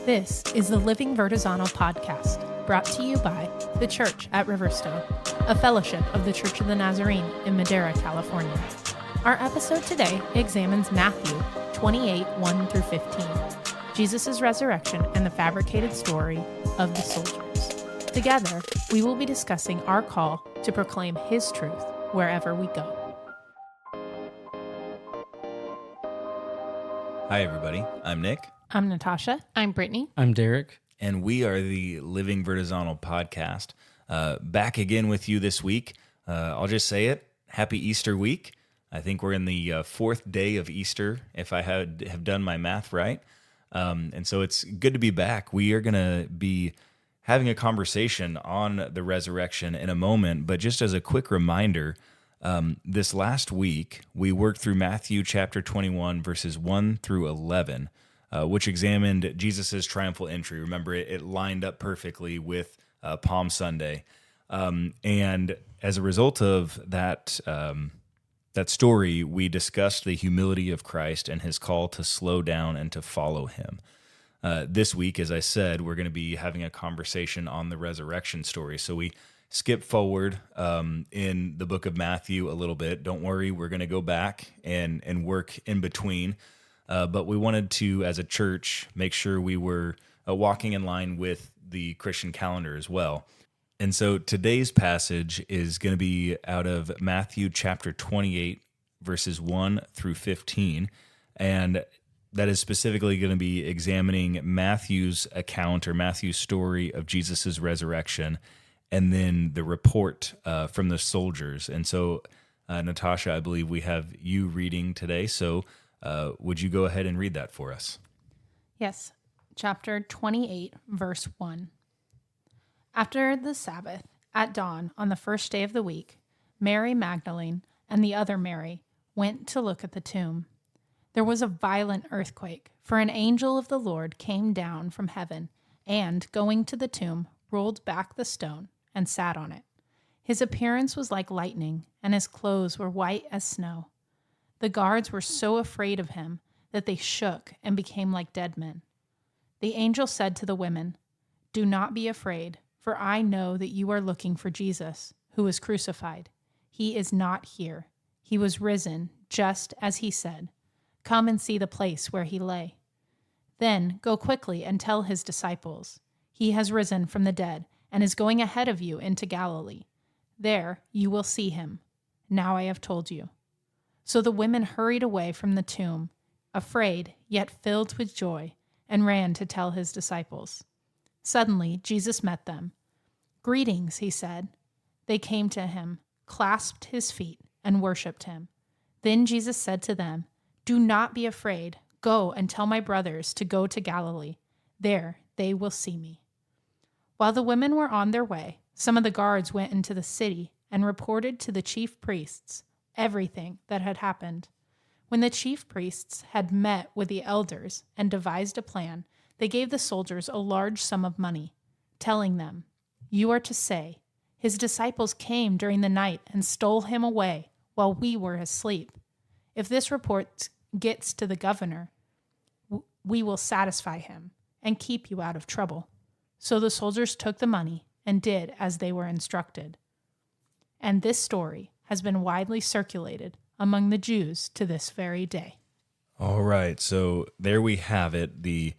This is the Living Vertizontal podcast, brought to you by The Church at Riverstone, a fellowship of the Church of the Nazarene in Madera, California. Our episode today examines Matthew 28, 1 through 15, Jesus' resurrection and the fabricated story of the soldiers. Together, we will be discussing our call to proclaim His truth wherever we go. Hi, everybody. I'm Nick. I'm Natasha. I'm Brittany. I'm Derek. And we are the Living Vertizontal podcast. Back again with you this week. I'll just say it. Happy Easter week. I think we're in the fourth day of Easter, if I have done my math right. And so it's good to be back. We are going to be having a conversation on the resurrection in a moment. But just as a quick reminder, this last week, we worked through Matthew chapter 21, verses 1 through 11, which examined Jesus' triumphal entry. Remember, it lined up perfectly with Palm Sunday. And as a result of that story, we discussed the humility of Christ and his call to slow down and to follow him. This week, as I said, we're going to be having a conversation on the resurrection story. So we skip forward in the book of Matthew a little bit. Don't worry, we're going to go back and work in between. But we wanted to, as a church, make sure we were walking in line with the Christian calendar as well. And so today's passage is going to be out of Matthew chapter 28, verses 1 through 15. And that is specifically going to be examining Matthew's account or Matthew's story of Jesus' resurrection, and then the report from the soldiers. And so, Natasha, I believe we have you reading today. So would you go ahead and read that for us? Yes, chapter 28, verse 1. After the Sabbath, at dawn on the first day of the week, Mary Magdalene and the other Mary went to look at the tomb. There was a violent earthquake, for an angel of the Lord came down from heaven and, going to the tomb, rolled back the stone and sat on it. His appearance was like lightning, and his clothes were white as snow. The guards were so afraid of him that they shook and became like dead men. The angel said to the women, "Do not be afraid, for I know that you are looking for Jesus, who was crucified. He is not here. He was risen, just as he said. Come and see the place where he lay. Then go quickly and tell his disciples, he has risen from the dead and is going ahead of you into Galilee. There you will see him. Now I have told you." So the women hurried away from the tomb, afraid yet filled with joy, and ran to tell his disciples. Suddenly Jesus met them. "Greetings," he said. They came to him, clasped his feet, and worshipped him. Then Jesus said to them, "Do not be afraid. Go and tell my brothers to go to Galilee. There they will see me." While the women were on their way, some of the guards went into the city and reported to the chief priests everything that had happened. When the chief priests had met with the elders and devised a plan, they gave the soldiers a large sum of money, telling them, "You are to say, his disciples came during the night and stole him away while we were asleep. If this report gets to the governor, we will satisfy him and keep you out of trouble." So the soldiers took the money and did as they were instructed. And this story has been widely circulated among the Jews to this very day. All right, so there we have it, the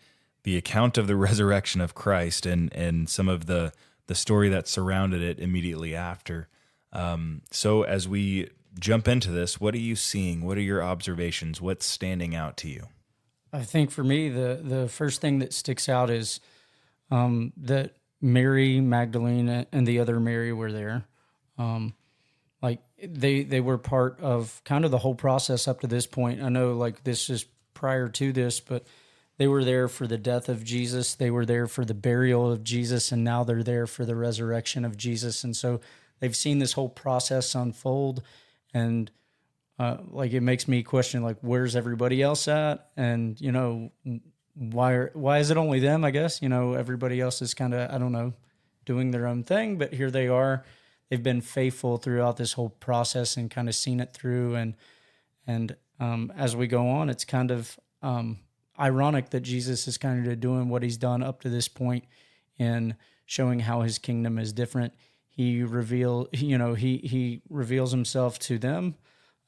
account of the resurrection of Christ and some of the story that surrounded it immediately after. So as we jump into this, what are you seeing? What are your observations? What's standing out to you? I think for me, the first thing that sticks out is that Mary Magdalene and the other Mary were there. Like they were part of kind of the whole process up to this point. I know like this is prior to this, but they were there for the death of Jesus. They were there for the burial of Jesus, and now they're there for the resurrection of Jesus. And so they've seen this whole process unfold, and like it makes me question like, where's everybody else at? And you know, why is it only them? I guess everybody else is kind of, I don't know, doing their own thing, but here they are. They've been faithful throughout this whole process and kind of seen it through. And as we go on, it's kind of ironic that Jesus is kind of doing what he's done up to this point in showing how his kingdom is different. He reveals himself to them.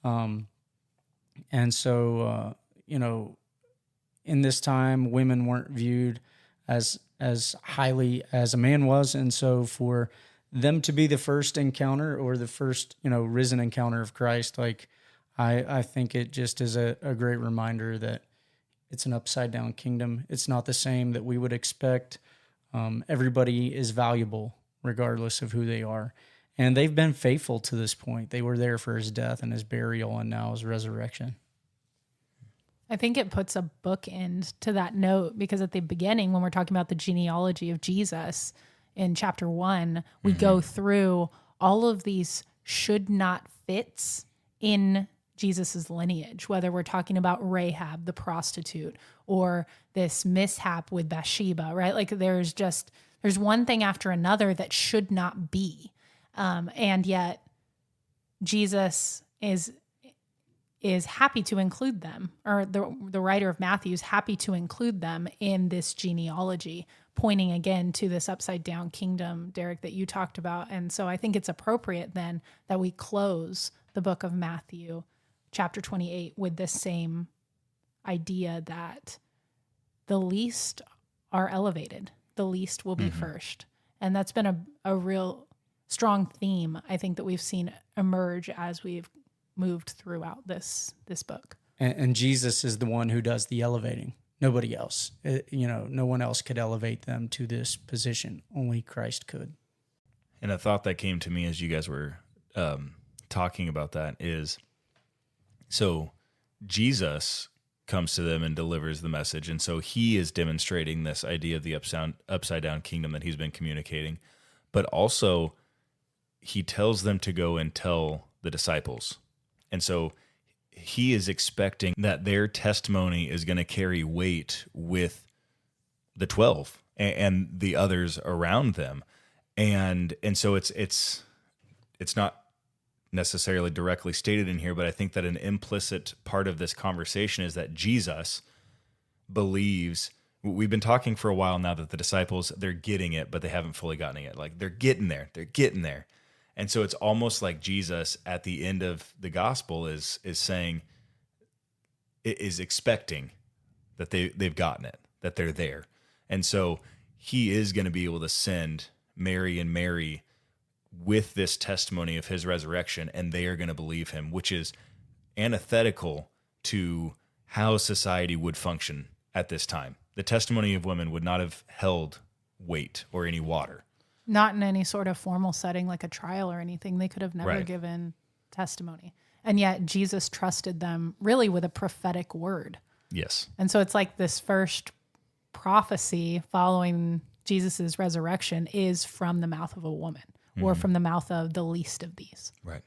And so, in this time, women weren't viewed as highly as a man was. And so for them to be the first encounter or the first, risen encounter of Christ, like I think it just is a great reminder that it's an upside down kingdom. It's not the same that we would expect. Everybody is valuable regardless of who they are. And they've been faithful to this point. They were there for his death and his burial and now his resurrection. I think it puts a bookend to that note, because at the beginning, when we're talking about the genealogy of Jesus in chapter 1, we go through all of these should not fits in Jesus's lineage, whether we're talking about Rahab, the prostitute, or this mishap with Bathsheba, right? Like there's one thing after another that should not be. And yet Jesus is happy to include them, or the writer of Matthew is happy to include them in this genealogy, pointing again to this upside down kingdom, Derek, that you talked about. And so I think it's appropriate then that we close the book of Matthew, chapter 28, with this same idea that the least are elevated, the least will be first. And that's been a real strong theme, I think, that we've seen emerge as we've moved throughout this book. And Jesus is the one who does the elevating. Nobody else. No one else could elevate them to this position. Only Christ could. And a thought that came to me as you guys were talking about that is, so Jesus comes to them and delivers the message. And so he is demonstrating this idea of the upside down kingdom that he's been communicating. But also he tells them to go and tell the disciples. And so he is expecting that their testimony is going to carry weight with the 12 and the others around them. And so it's not necessarily directly stated in here, but I think that an implicit part of this conversation is that Jesus believes, we've been talking for a while now that the disciples, they're getting it, but they haven't fully gotten it. Like they're getting there. And so it's almost like Jesus at the end of the gospel is saying, is expecting that they've gotten it, that they're there. And so he is going to be able to send Mary and Mary with this testimony of his resurrection, and they are going to believe him, which is antithetical to how society would function at this time. The testimony of women would not have held weight or any water. Not in any sort of formal setting like a trial or anything. They could have never given testimony. And yet Jesus trusted them really with a prophetic word. Yes. And so it's like this first prophecy following Jesus's resurrection is from the mouth of a woman or from the mouth of the least of these. Right.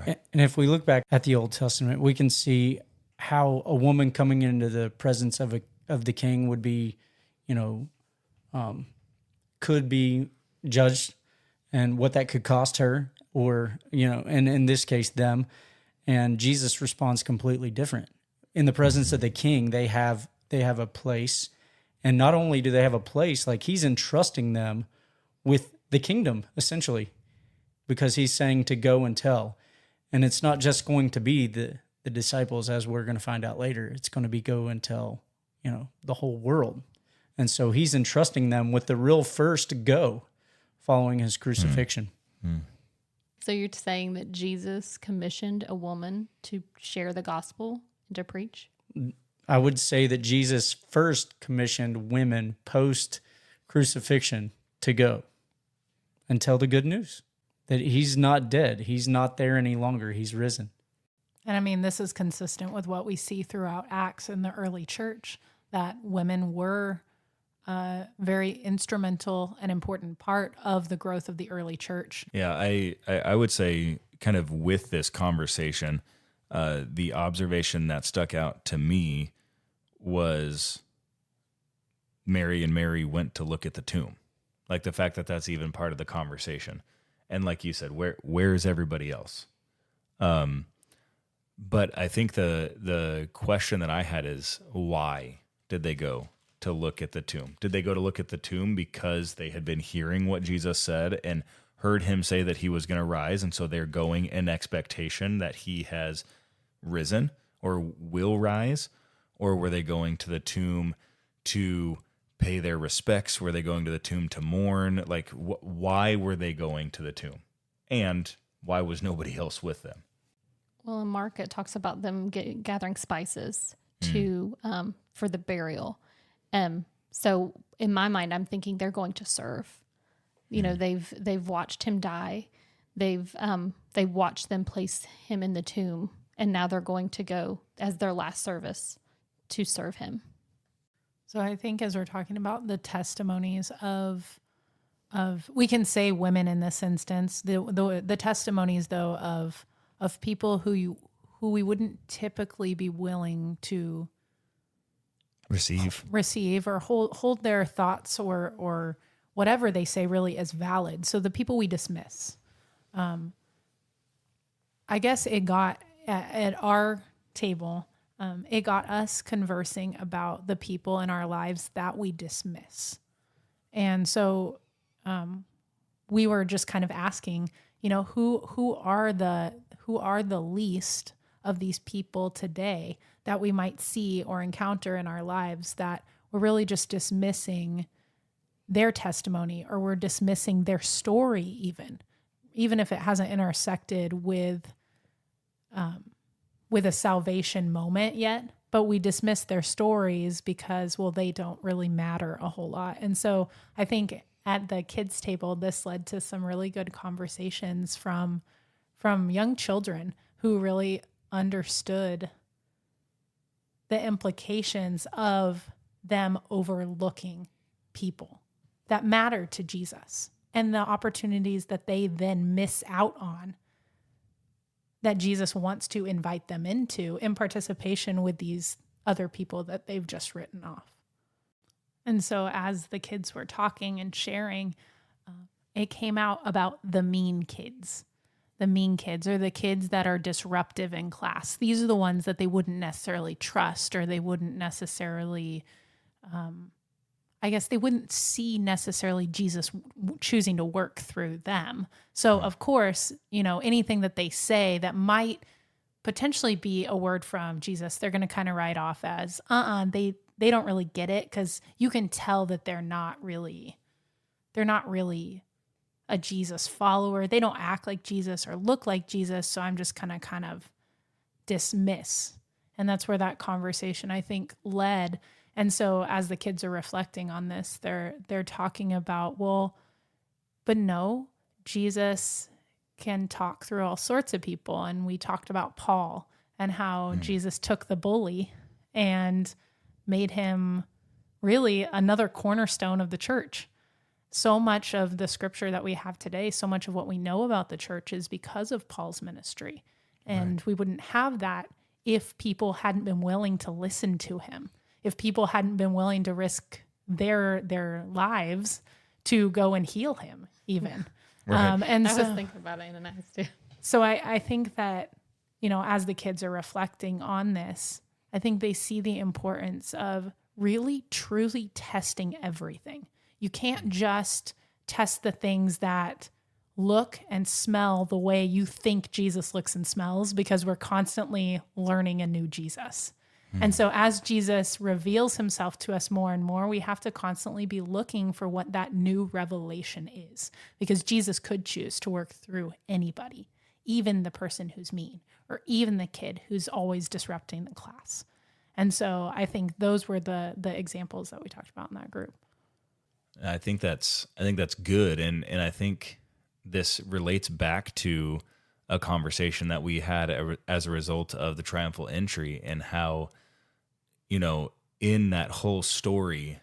And if we look back at the Old Testament, we can see how a woman coming into the presence of the king would be, could be judged, and what that could cost her, or and in this case them. And Jesus responds completely different. In the presence of the king, they have a place, and not only do they have a place, like he's entrusting them with the kingdom essentially, because he's saying to go and tell. And it's not just going to be the disciples, as we're going to find out later. It's going to be go and tell the whole world. And so he's entrusting them with the real first go following his crucifixion. So you're saying that Jesus commissioned a woman to share the gospel and to preach? I would say that Jesus first commissioned women post-crucifixion to go and tell the good news, that he's not dead. He's not there any longer. He's risen. And I mean, this is consistent with what we see throughout Acts in the early church, that women were very instrumental and important part of the growth of the early church. Yeah, I would say kind of with this conversation, the observation that stuck out to me was Mary and Mary went to look at the tomb. Like the fact that that's even part of the conversation. And like you said, where is everybody else? But I think the question that I had is why? did they go to look at the tomb? Did they go to look at the tomb because they had been hearing what Jesus said and heard him say that he was going to rise, and so they're going in expectation that he has risen or will rise? Or were they going to the tomb to pay their respects? Were they going to the tomb to mourn? Like, why were they going to the tomb? And why was nobody else with them? Well, in Mark, it talks about them gathering spices to for the burial. So in my mind, I'm thinking they're going to serve. You know, they've watched him die. They've watched them place him in the tomb, and now they're going to go as their last service to serve him. So I think as we're talking about the testimonies of we can say women in this instance, the testimonies though of people who we wouldn't typically be willing to receive or hold their thoughts or whatever they say really as valid. So the people we dismiss. I guess it got at our table, it got us conversing about the people in our lives that we dismiss. And so we were just kind of asking, you know, who are the least of these people today that we might see or encounter in our lives that we're really just dismissing their testimony, or we're dismissing their story even if it hasn't intersected with a salvation moment yet, but we dismiss their stories because, well, they don't really matter a whole lot. And so I think at the kids' table, this led to some really good conversations from young children who really understood the implications of them overlooking people that matter to Jesus and the opportunities that they then miss out on that Jesus wants to invite them into in participation with these other people that they've just written off. And so as the kids were talking and sharing, it came out about the mean kids. The mean kids, or the kids that are disruptive in class. These are the ones that they wouldn't necessarily trust, or they wouldn't necessarily, I guess they wouldn't see necessarily Jesus choosing to work through them. So of course, you know, anything that they say that might potentially be a word from Jesus, they're going to kind of write off as, they don't really get it, because you can tell that they're not really a Jesus follower. They don't act like Jesus or look like Jesus. So I'm just kind of dismiss. And that's where that conversation, I think, led. And so as the kids are reflecting on this, they're talking about, well, but no, Jesus can talk through all sorts of people. And we talked about Paul and how Jesus took the bully and made him really another cornerstone of the church. So much of the scripture that we have today, so much of what we know about the church is because of Paul's ministry. And we wouldn't have that if people hadn't been willing to listen to him, if people hadn't been willing to risk their lives to go and heal him even. And I so, was thinking about Ananias too. So I think that, you know, as the kids are reflecting on this, I think they see the importance of really, truly testing everything. You can't just test the things that look and smell the way you think Jesus looks and smells, because we're constantly learning a new Jesus. And so as Jesus reveals himself to us more and more, we have to constantly be looking for what that new revelation is, because Jesus could choose to work through anybody, even the person who's mean, or even the kid who's always disrupting the class. And so I think those were the examples that we talked about in that group. I think that's good, and I think this relates back to a conversation that we had as a result of the triumphal entry, and how, you know, in that whole story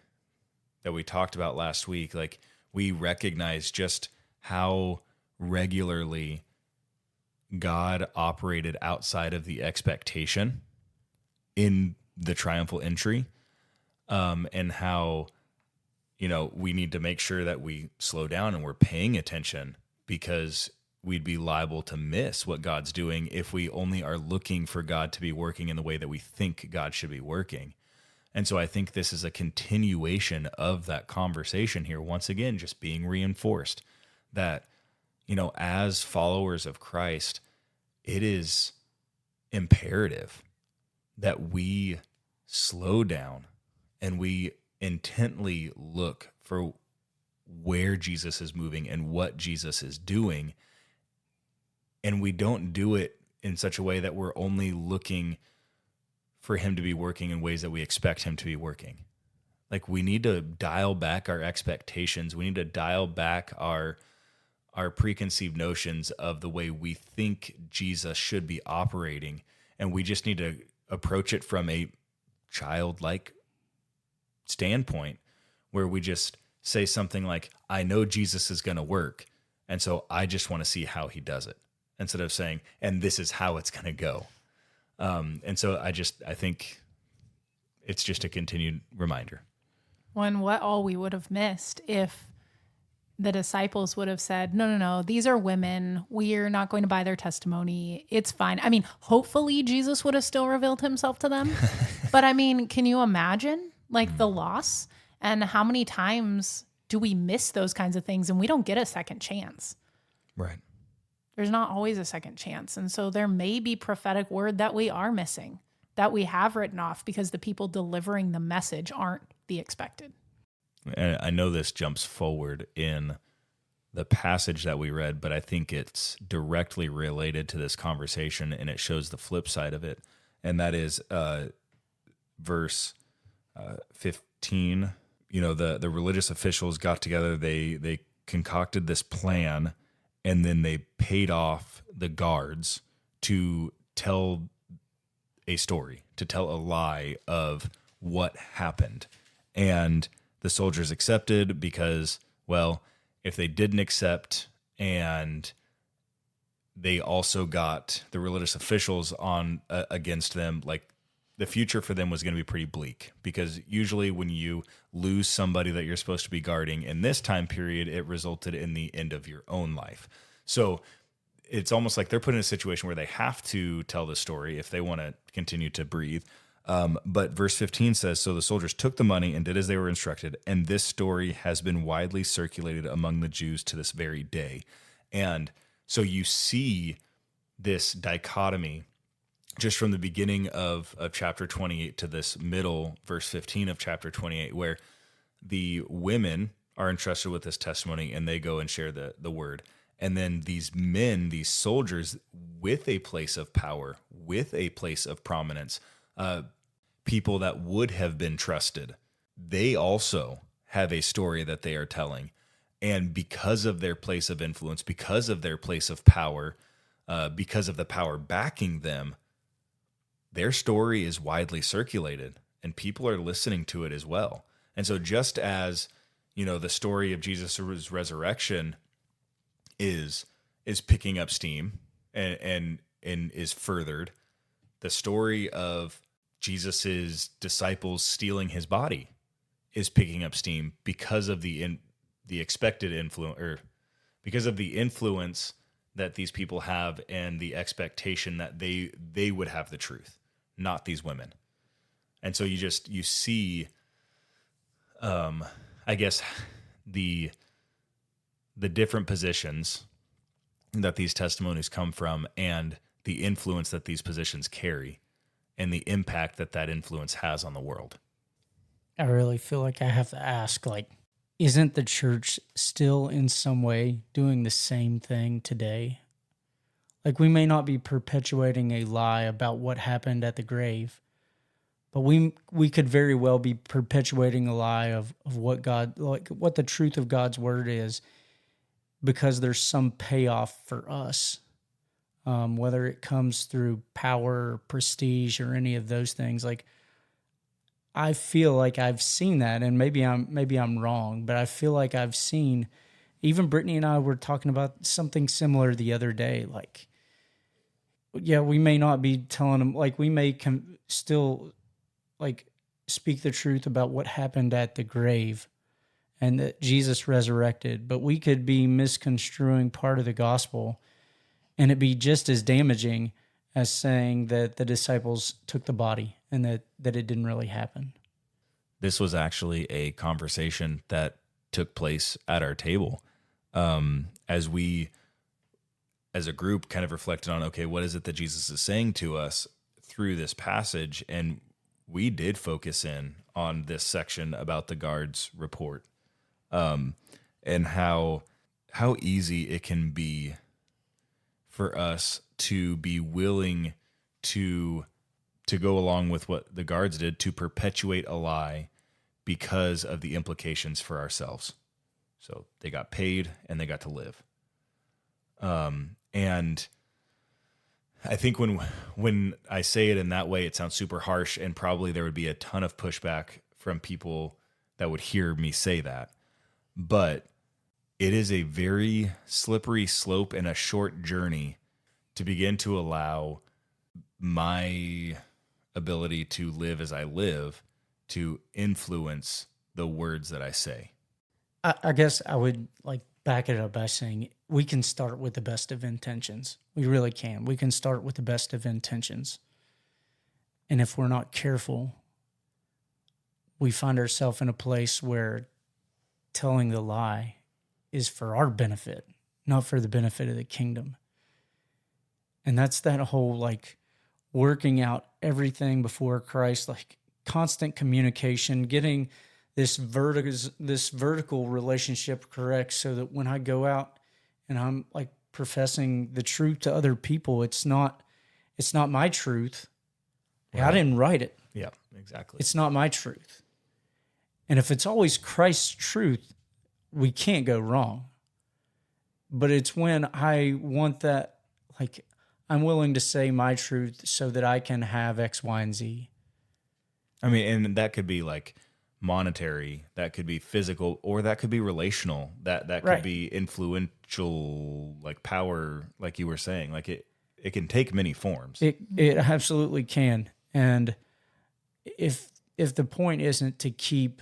that we talked about last week, like, we recognize just how regularly God operated outside of the expectation in the triumphal entry, and how, you know, we need to make sure that we slow down and we're paying attention, because we'd be liable to miss what God's doing if we only are looking for God to be working in the way that we think God should be working. And so I think this is a continuation of that conversation here. Once again, just being reinforced that, as followers of Christ, it is imperative that we slow down and we intently look for where Jesus is moving and what Jesus is doing. And we don't do it in such a way that we're only looking for him to be working in ways that we expect him to be working. Like, we need to dial back our expectations. We need to dial back our preconceived notions of the way we think Jesus should be operating. And we just need to approach it from a childlike standpoint, where we just say something like, I know Jesus is going to work, and so I just want to see how he does it, instead of saying, and this is how it's going to go. And so I think it's just a continued reminder. When what all we would have missed if the disciples would have said, no, these are women. We're not going to buy their testimony. It's fine. I mean, hopefully Jesus would have still revealed himself to them. But I mean, can you imagine the loss? And how many times do we miss those kinds of things and we don't get a second chance? Right. There's not always a second chance. And so there may be prophetic word that we are missing, that we have written off because the people delivering the message aren't the expected. And I know this jumps forward in the passage that we read, but I think it's directly related to this conversation, and it shows the flip side of it. And that is verse 15. The religious officials got together, they concocted this plan, and then they paid off the guards to tell a story, to tell a lie of what happened. And the soldiers accepted because, well, if they didn't accept and they also got the religious officials on against them, the future for them was going to be pretty bleak, because usually when you lose somebody that you're supposed to be guarding in this time period, it resulted in the end of your own life. So it's almost like they're put in a situation where they have to tell the story if they want to continue to breathe. But verse 15 says, so the soldiers took the money and did as they were instructed, and this story has been widely circulated among the Jews to this very day. And so you see this dichotomy just from the beginning of chapter 28 to this middle verse 15 of chapter 28, where the women are entrusted with this testimony and they go and share the word. And then these men, these soldiers with a place of power, with a place of prominence, people that would have been trusted, they also have a story that they are telling. And because of their place of influence, because of their place of power, because of the power backing them, their story is widely circulated and people are listening to it as well. And so just as, the story of Jesus' resurrection is picking up steam and is furthered, the story of Jesus's disciples stealing his body is picking up steam because of the expected influence, or because of the influence that these people have and the expectation that they would have the truth, not these women. And so you see, I guess, the different positions that these testimonies come from and the influence that these positions carry and the impact that influence has on the world. I really feel like I have to ask, isn't the church still in some way doing the same thing today? We may not be perpetuating a lie about what happened at the grave, but we could very well be perpetuating a lie of what what the truth of God's word is, because there's some payoff for us, whether it comes through power, or prestige, or any of those things. I feel like I've seen that, and maybe I'm wrong, but I feel like I've seen. Even Brittany and I were talking about something similar the other day. We may not be telling them, we may still speak the truth about what happened at the grave and that Jesus resurrected, but we could be misconstruing part of the gospel and it be just as damaging as saying that the disciples took the body and that it didn't really happen. this was actually a conversation that took place at our table, as we, as a group, kind of reflected on, okay, what is it that Jesus is saying to us through this passage? And we did focus in on this section about the guard's report, and how easy it can be for us to be willing to go along with what the guards did, to perpetuate a lie because of the implications for ourselves. So they got paid and they got to live. And I think when I say it in that way, it sounds super harsh, and probably there would be a ton of pushback from people that would hear me say that. But it is a very slippery slope and a short journey to begin to allow my ability to live as I live to influence the words that I say. I guess I would like back it up by saying we can start with the best of intentions. We really can. We can start with the best of intentions. And if we're not careful, we find ourselves in a place where telling the lie is for our benefit, not for the benefit of the kingdom. And that's that whole like working out everything before Christ, like constant communication, getting this vertical relationship correct, so that when I go out and I'm like professing the truth to other people, it's not my truth. Right. I didn't write it. Yeah, exactly. It's not my truth. And if it's always Christ's truth, we can't go wrong. But it's when I want that, like, I'm willing to say my truth so that I can have X, Y, and Z. I mean, and that could be like monetary, that could be physical, or that could be relational. That could right. be influential, like power, like you were saying. Like it can take many forms. It absolutely can. And if the point isn't to keep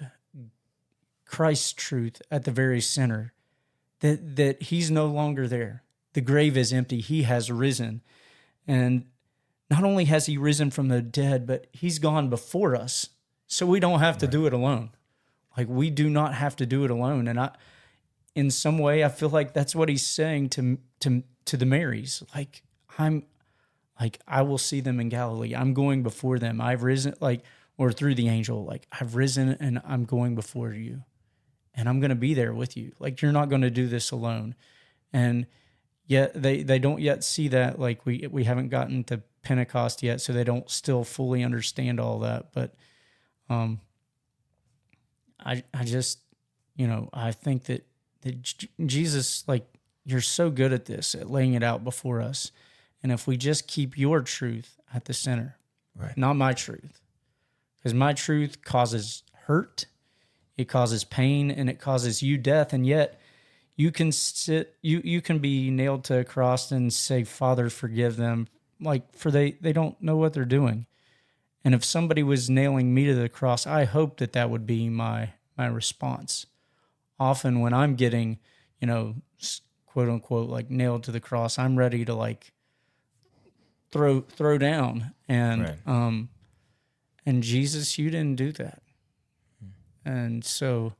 Christ's truth at the very center, that he's no longer there. The grave is empty. He has risen. And not only has he risen from the dead, but he's gone before us. So we don't have to do it alone. Like, we do not have to do it alone. And in some way, I feel like that's what he's saying to the Marys. Like, I will see them in Galilee. I'm going before them. I've risen, or through the angel, like, I've risen and I'm going before you. And I'm going to be there with you. Like, you're not going to do this alone. And yet they don't yet see that. Like, we haven't gotten to Pentecost yet, so they don't still fully understand all that. But I just, I think that Jesus, like, you're so good at this, at laying it out before us. And if we just keep your truth at the center, right, not my truth, because my truth causes hurt, it causes pain, and it causes you death. And yet you can you can be nailed to a cross and say, Father, forgive them. Like, for they don't know what they're doing. And if somebody was nailing me to the cross, I hope that would be my response. Often when I'm getting, quote unquote, like, nailed to the cross, I'm ready to, like, throw down. And right. And Jesus, you didn't do that. And so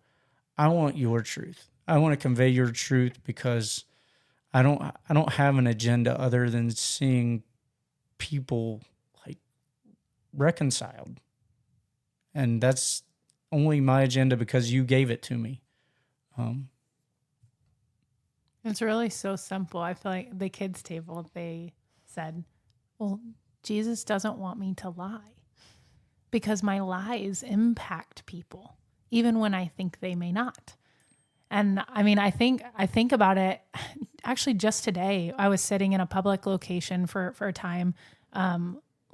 I want your truth. I want to convey your truth, because I don't have an agenda other than seeing people, like, reconciled. And that's only my agenda because you gave it to me. It's really so simple. I feel like the kids' table, they said, well, Jesus doesn't want me to lie, because my lies impact people, even when I think they may not. And I mean, I think about it. Actually, just today, I was sitting in a public location for a time,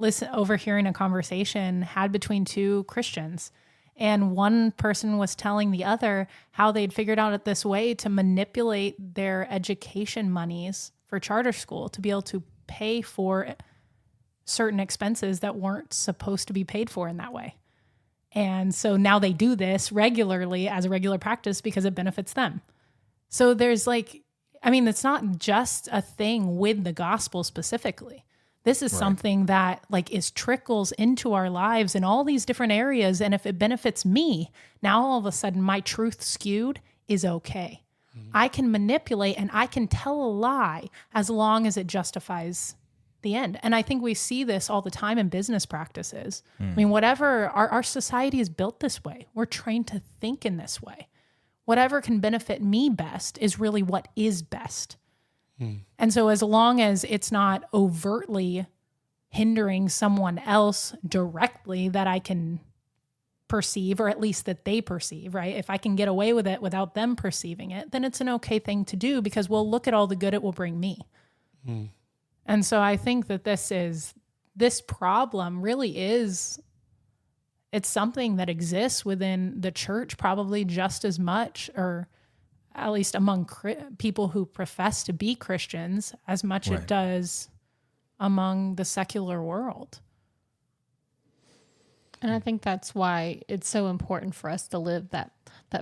overhearing a conversation had between two Christians. And one person was telling the other how they'd figured out this way to manipulate their education monies for charter school to be able to pay for certain expenses that weren't supposed to be paid for in that way. And so now they do this regularly as a regular practice because it benefits them. So there's, like, I mean, it's not just a thing with the gospel specifically. This is something that like is trickles into our lives in all these different areas. And if it benefits me, now all of a sudden my truth skewed is okay. I can manipulate and I can tell a lie as long as it justifies the end. And I think we see this all the time in business practices. I mean, whatever, our society is built this way. We're trained to think in this way. Whatever can benefit me best is really what is best. And so as long as it's not overtly hindering someone else directly that I can perceive, or at least that they perceive, right? If I can get away with it without them perceiving it, then it's an okay thing to do because we'll look at all the good it will bring me. And so I think that this problem really is, it's something that exists within the church probably just as much, or at least among people who profess to be Christians, as much it does among the secular world. And I think that's why it's so important for us to live that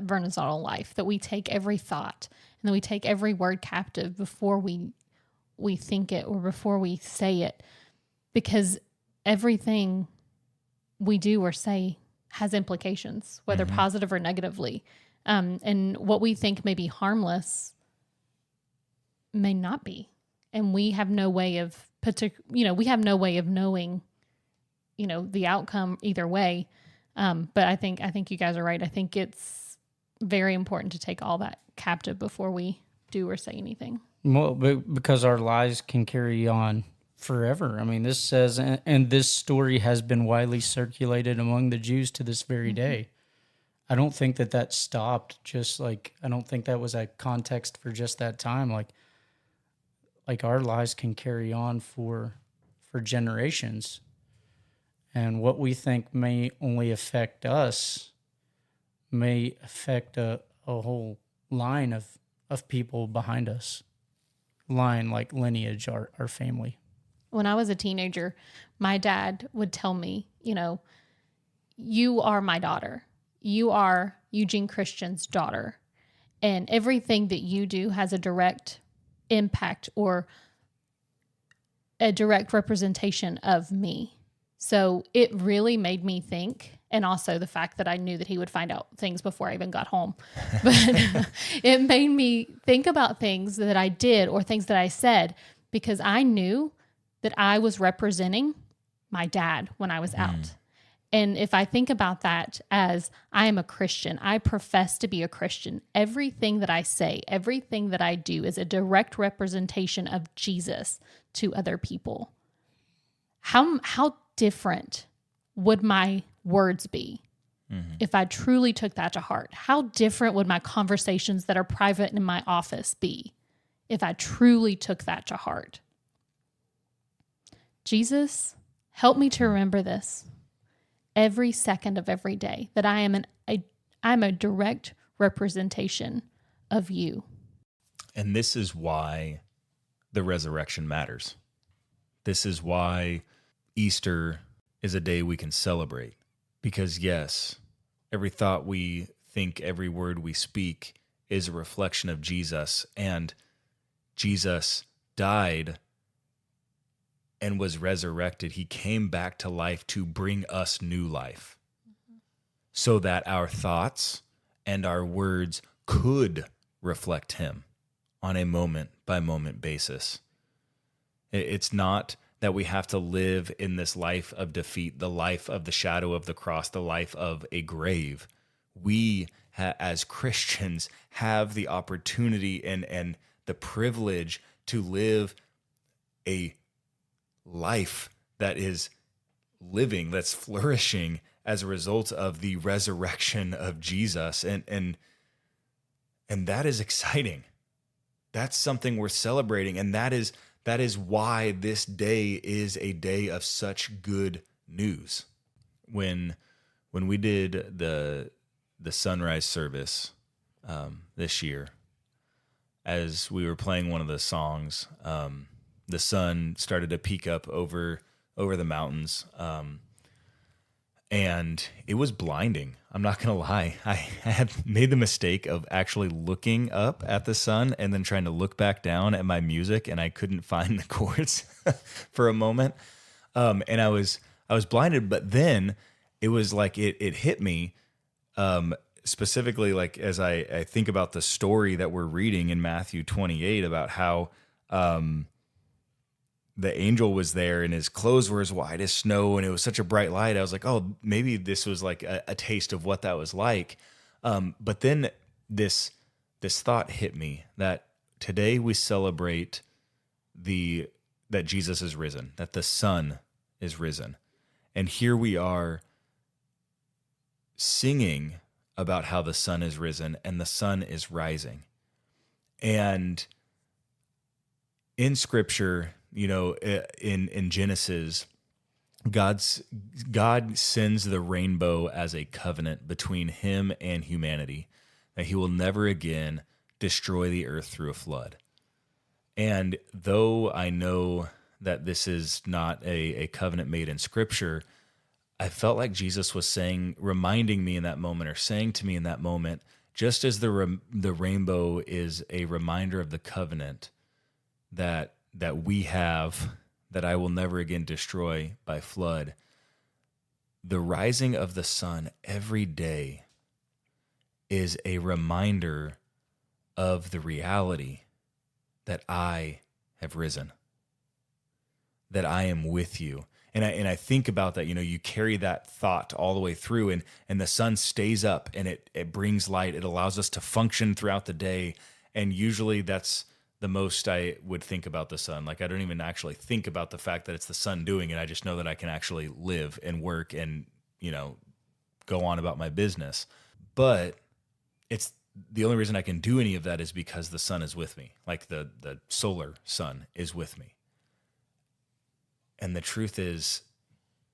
vernational life, that we take every thought and that we take every word captive before we think it or before we say it, because everything we do or say has implications, whether positive or negatively. And what we think may be harmless may not be. And we have no way of knowing, the outcome either way. But I think you guys are right. I think it's very important to take all that captive before we do or say anything. Well, because our lies can carry on forever. I mean, this says, and this story has been widely circulated among the Jews to this very day. I don't think that stopped. Just like, I don't think that was a context for just that time. Like our lies can carry on for generations. And what we think may only affect us may affect a whole line of people behind us. Line like lineage, our family. When I was a teenager, my dad would tell me, you are my daughter. You are Eugene Christian's daughter. And everything that you do has a direct impact or a direct representation of me. So it really made me think, and also the fact that I knew that he would find out things before I even got home. But it made me think about things that I did or things that I said, because I knew that I was representing my dad when I was out. And if I think about that as I am a Christian, I profess to be a Christian, everything that I say, everything that I do is a direct representation of Jesus to other people. How different would my words be if I truly took that to heart? How different would my conversations that are private in my office be if I truly took that to heart? Jesus, help me to remember this every second of every day, that I'm a direct representation of you. And this is why the resurrection matters. This is why Easter is a day we can celebrate. Because yes, every thought we think, every word we speak is a reflection of Jesus. And Jesus died and was resurrected. He came back to life to bring us new life, so that our thoughts and our words could reflect him on a moment-by-moment basis. It's not that we have to live in this life of defeat, the life of the shadow of the cross, the life of a grave. We, as Christians, have the opportunity and the privilege to live a life that is living, that's flourishing as a result of the resurrection of Jesus. And that is exciting. That's something worth celebrating. And that is why this day is a day of such good news. When we did the sunrise service this year, as we were playing one of the songs, the sun started to peek up over the mountains, And it was blinding. I'm not going to lie. I had made the mistake of actually looking up at the sun and then trying to look back down at my music, and I couldn't find the chords for a moment. And I was blinded, but then it was like it hit me, specifically, like as I think about the story that we're reading in Matthew 28 about how the angel was there and his clothes were as white as snow and it was such a bright light. I was like, oh, maybe this was like a taste of what that was like. But then this thought hit me that today we celebrate that Jesus is risen, that the Son is risen. And here we are singing about how the sun is risen and the sun is rising. And in Scripture, in Genesis, God sends the rainbow as a covenant between him and humanity, that he will never again destroy the earth through a flood. And though I know that this is not a covenant made in Scripture, I felt like Jesus was reminding me in that moment, or saying to me in that moment, just as the rainbow is a reminder of the covenant that we have, that I will never again destroy by flood, the rising of the sun every day is a reminder of the reality that I have risen, that I am with you. And I think about that, you carry that thought all the way through, and the sun stays up and it brings light. It allows us to function throughout the day. And usually that's the most I would think about the sun. Like, I don't even actually think about the fact that it's the sun doing it. I just know that I can actually live and work and, go on about my business. But it's the only reason I can do any of that is because the sun is with me. Like the solar sun is with me. And the truth is,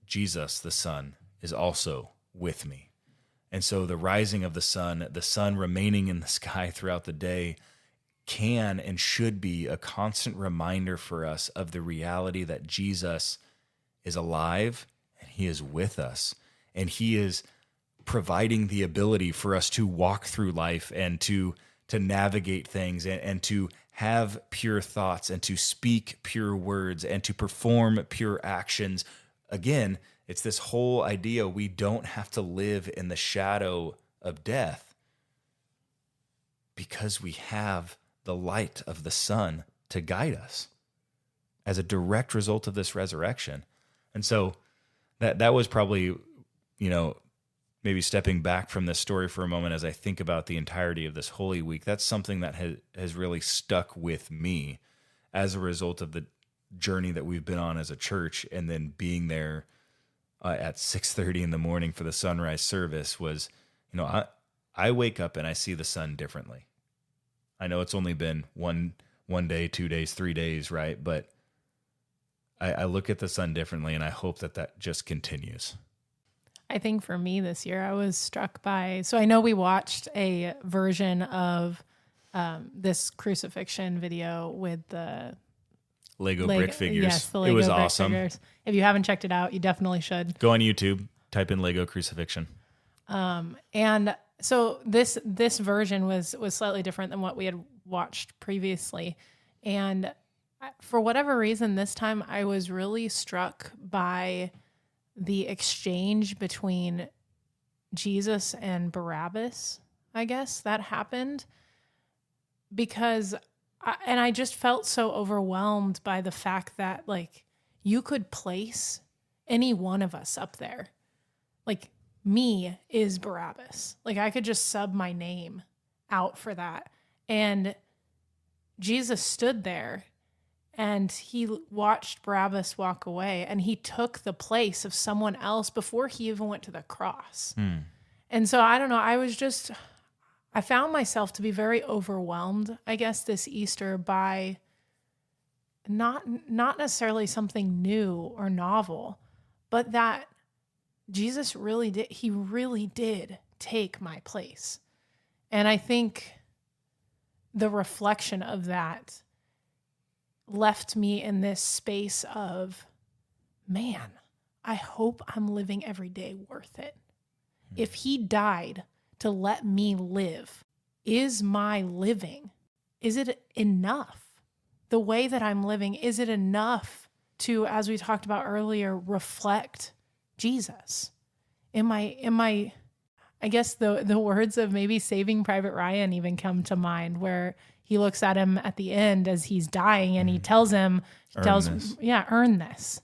Jesus, the Son, is also with me. And so the rising of the sun remaining in the sky throughout the day, can and should be a constant reminder for us of the reality that Jesus is alive and he is with us, and he is providing the ability for us to walk through life and to navigate things and to have pure thoughts and to speak pure words and to perform pure actions. Again, it's this whole idea we don't have to live in the shadow of death because we have the light of the sun to guide us as a direct result of this resurrection. And so that was probably, maybe stepping back from this story for a moment as I think about the entirety of this Holy Week. That's something that has really stuck with me as a result of the journey that we've been on as a church, and then being there at 6:30 in the morning for the sunrise service was, I wake up and I see the sun differently. I know it's only been one day, 2 days, 3 days, right? But I look at the sun differently, and I hope that just continues. I think for me this year, I was struck by, so I know we watched a version of this crucifixion video with the Lego brick figures. Yes, the Lego it was brick awesome. figures. If you haven't checked it out, you definitely should. Go on YouTube, type in Lego crucifixion. And so this version was slightly different than what we had watched previously. And for whatever reason, this time I was really struck by the exchange between Jesus and Barabbas, I guess, that happened. Because I just felt so overwhelmed by the fact that, like, you could place any one of us up there. Like, me is Barabbas. Like, I could just sub my name out for that. And Jesus stood there and he watched Barabbas walk away, and he took the place of someone else before he even went to the cross. And so I don't know, I found myself to be very overwhelmed, I guess, this Easter by not necessarily something new or novel, but that Jesus really did take my place. And I think the reflection of that left me in this space of, man, I hope I'm living every day worth it. If he died to let me live, is my living, is it enough? The way that I'm living, is it enough to, as we talked about earlier, reflect Jesus? Am I guess the words of maybe Saving Private Ryan even come to mind, where he looks at him at the end as he's dying and he tells him, earn this.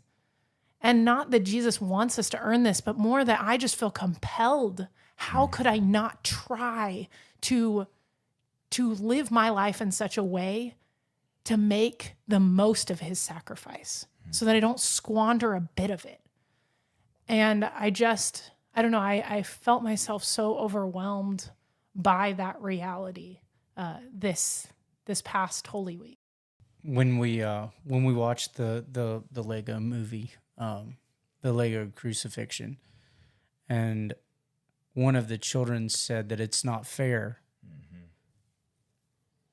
And not that Jesus wants us to earn this, but more that I just feel compelled. How could I not try to live my life in such a way to make the most of his sacrifice so that I don't squander a bit of it? And I don't know, I felt myself so overwhelmed by that reality this past Holy Week. When we watched the Lego movie, the Lego Crucifixion, and one of the children said that it's not fair.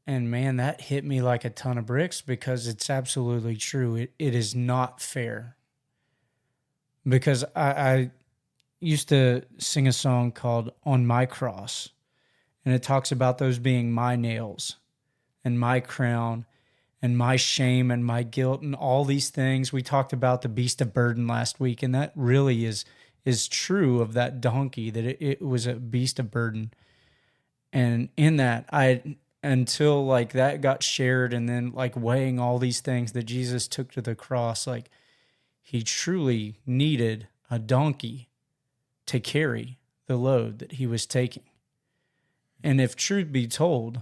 And man, that hit me like a ton of bricks, because it's absolutely true. It is not fair. Because I used to sing a song called On My Cross, and it talks about those being my nails and my crown and my shame and my guilt and all these things. We talked about the beast of burden last week, and that really is true of that donkey, that it was a beast of burden. And in that, until like that got shared, and then like weighing all these things that Jesus took to the cross, like he truly needed a donkey to carry the load that he was taking. And if truth be told,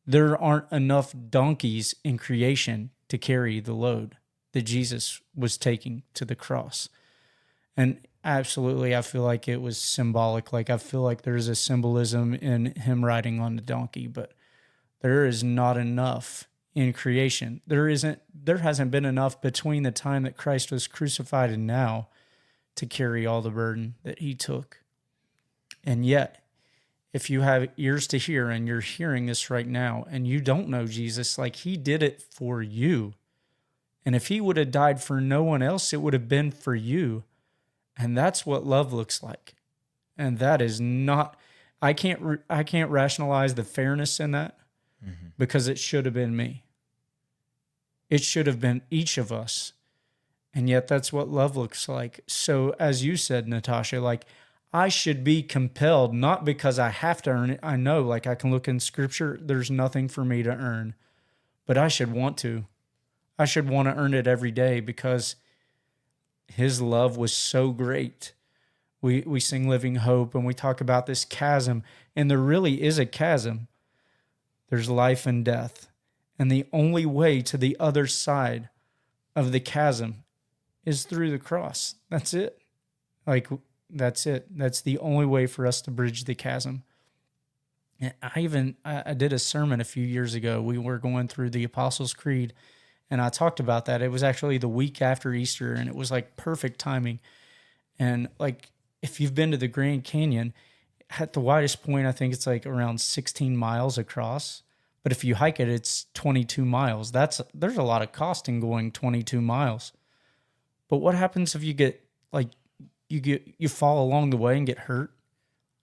there aren't enough donkeys in creation to carry the load that Jesus was taking to the cross. And absolutely, I feel like it was symbolic. Like, I feel like there's a symbolism in him riding on the donkey, but there is not enough in creation. There hasn't been enough between the time that Christ was crucified and now to carry all the burden that he took. And yet, if you have ears to hear and you're hearing this right now and you don't know Jesus, like, he did it for you. And if he would have died for no one else, it would have been for you. And that's what love looks like. And that is not, I can't rationalize the fairness in that, because it should have been me. It should have been each of us. And yet that's what love looks like. So as you said, Natasha, like, I should be compelled, not because I have to earn it. I know, like, I can look in scripture, there's nothing for me to earn, but I should want to. I should want to earn it every day, because his love was so great. We sing Living Hope, and we talk about this chasm, and there really is a chasm. There's life and death. And the only way to the other side of the chasm is through the cross. That's it. Like, that's it. That's the only way for us to bridge the chasm. And I did a sermon a few years ago. We were going through the Apostles' Creed, and I talked about that. It was actually the week after Easter, and it was like perfect timing. And like, if you've been to the Grand Canyon, at the widest point, I think it's like around 16 miles across. But if you hike it, it's 22 miles. There's a lot of cost in going 22 miles. But what happens if you get like, you fall along the way and get hurt?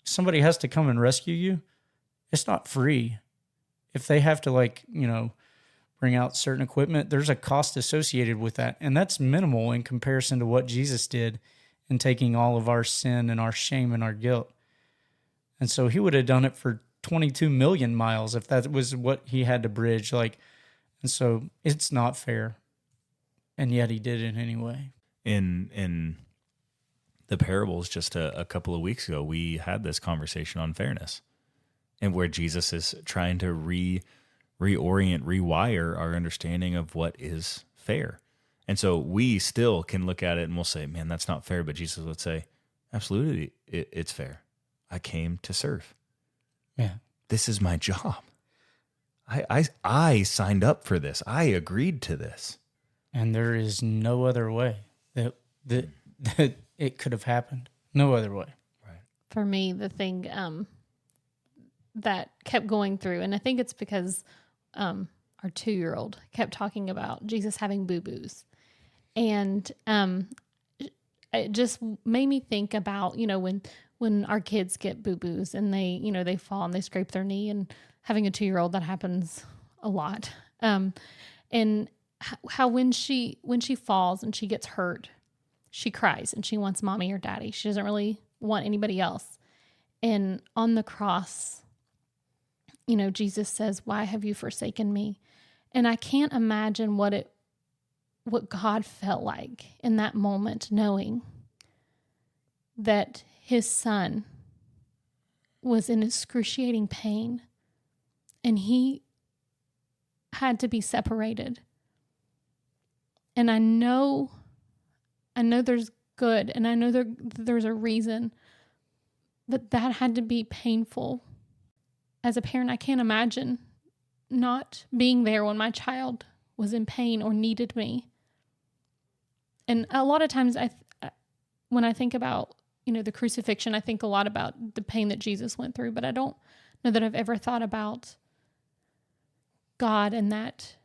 Somebody has to come and rescue you. It's not free. If they have to, like, bring out certain equipment, there's a cost associated with that. And that's minimal in comparison to what Jesus did in taking all of our sin and our shame and our guilt. And so he would have done it for 22 million miles if that was what he had to bridge. Like, and so it's not fair. And yet he did it anyway. In the parables just a couple of weeks ago, we had this conversation on fairness, and where Jesus is trying to reorient, rewire our understanding of what is fair. And so we still can look at it and we'll say, man, that's not fair. But Jesus would say, absolutely, it's fair. I came to serve. Yeah. This is my job. I signed up for this. I agreed to this. And there is no other way that it could have happened. No other way. Right. For me, the thing that kept going through, and I think it's because our 2-year-old kept talking about Jesus having boo-boos. And it just made me think about, when our kids get boo-boos and they fall and they scrape their knee, and having a 2-year-old, that happens a lot. And how when she falls and she gets hurt, she cries and she wants mommy or daddy. She doesn't really want anybody else. And on the cross, Jesus says, "Why have you forsaken me?" And I can't imagine what God felt like in that moment, knowing that his son was in excruciating pain and he had to be separated. And I know there's good, and I know there's a reason, but that had to be painful. As a parent, I can't imagine not being there when my child was in pain or needed me. And a lot of times when I think about, the crucifixion, I think a lot about the pain that Jesus went through, but I don't know that I've ever thought about God and that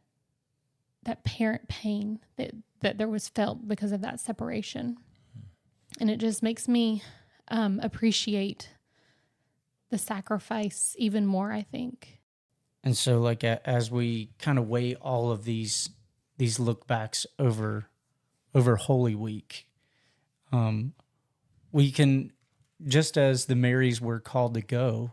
parent pain that there was felt because of that separation. And it just makes me appreciate the sacrifice even more, I think. And so, like, as we kind of weigh all of these look backs over Holy Week, we can, just as the Marys were called to go,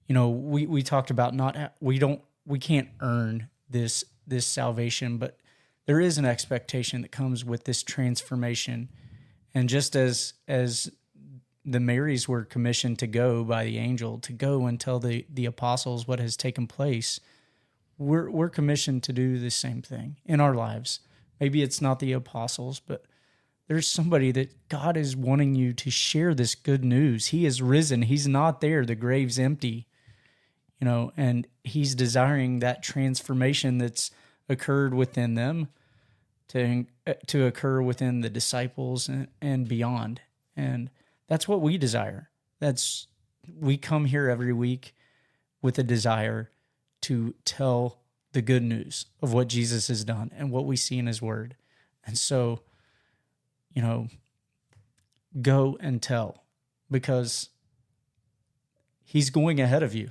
we talked about we can't earn this salvation, but there is an expectation that comes with this transformation. And just as the Marys were commissioned to go by the angel, to go and tell the apostles what has taken place, we're commissioned to do the same thing in our lives. Maybe it's not the apostles, but there's somebody that God is wanting you to share this good news. He is risen. He's not there. The grave's empty, and he's desiring that transformation that's occurred within them to occur within the disciples and beyond. And that's what we desire. We come here every week with a desire to tell the good news of what Jesus has done and what we see in his word. And so, go and tell, because he's going ahead of you.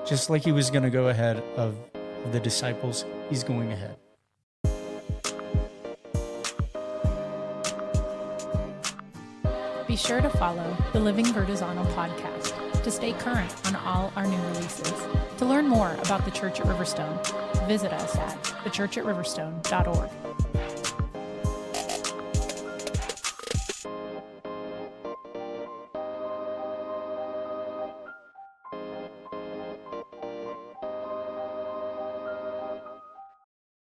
Just like he was going to go ahead of the disciples, he's going ahead. Be sure to follow the Living Vertizontal podcast to stay current on all our new releases. To learn more about the Church at Riverstone, visit us at thechurchatriverstone.org.